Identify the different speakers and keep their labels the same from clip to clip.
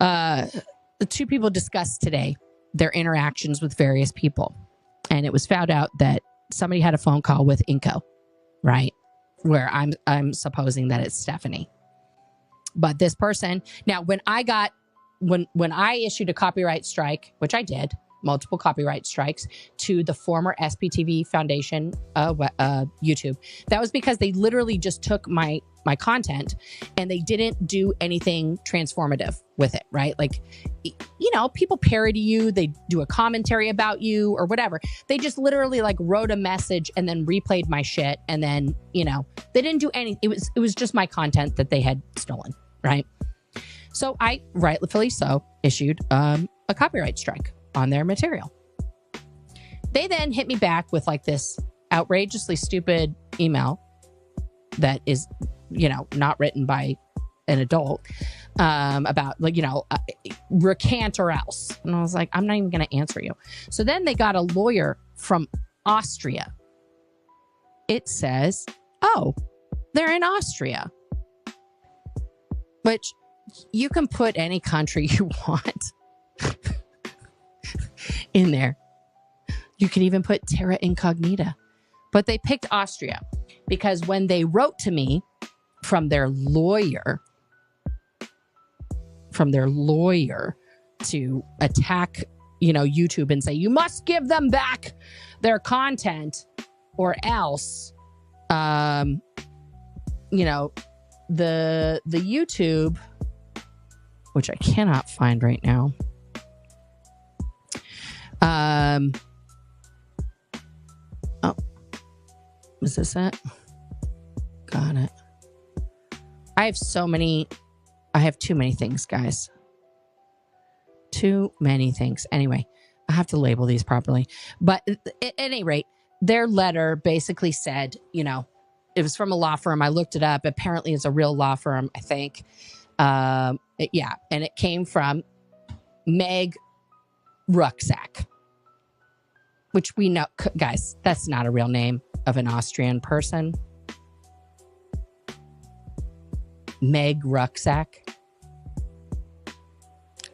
Speaker 1: The two people discussed today their interactions with various people. And it was found out that somebody had a phone call with Inco, right? Where I'm supposing that it's Stefani. But this person, now when I issued a copyright strike, which I did, multiple copyright strikes to the former S.P.T.V Foundation YouTube, that was because they literally just took my content and they didn't do anything transformative with it, right? Like, you know, people parody you, they do a commentary about you or whatever. They just literally like wrote a message and then replayed my shit. And then, you know, they didn't do anything. It was just my content that they had stolen, right? So I, rightfully so, issued a copyright strike on their material. They then hit me back with like this outrageously stupid email that is, you know, not written by an adult, about like, you know, recant or else. And I was like, I'm not even going to answer you. So then they got a lawyer from Austria. It says, oh, they're in Austria, which you can put any country you want in there. You can even put terra incognita, but they picked Austria because when they wrote to me from their lawyer to attack, you know, YouTube and say, you must give them back their content or else, you know, the YouTube, which I cannot find right now. Oh, is this it? Got it. I have too many things, guys. Too many things. Anyway, I have to label these properly. But at any rate, their letter basically said, you know, it was from a law firm. I looked it up. Apparently it's a real law firm, I think. Yeah. And it came from Meg Rucksack, which we know, guys, that's not a real name of an Austrian person. Meg Rucksack.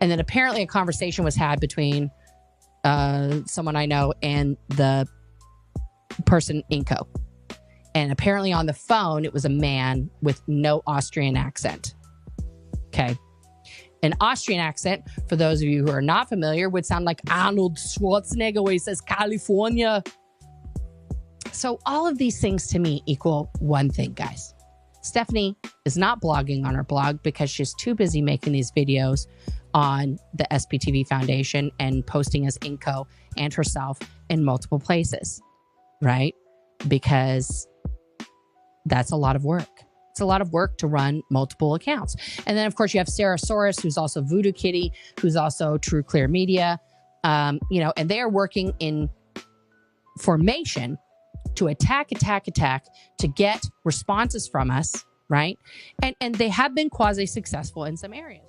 Speaker 1: And then apparently a conversation was had between someone I know and the person Inco. And apparently on the phone, it was a man with no Austrian accent. Okay. An Austrian accent, for those of you who are not familiar, would sound like Arnold Schwarzenegger when he says California. So all of these things to me equal one thing, guys. Stefani is not blogging on her blog because she's too busy making these videos on the S.P.T.V Foundation and posting as Inco and herself in multiple places, right? Because that's a lot of work. It's a lot of work to run multiple accounts. And then, of course, you have Sarah Soros, who's also Voodoo Kitty, who's also True Clear Media, you know, and they are working in formation to attack, to get responses from us, right? And they have been quasi-successful in some areas.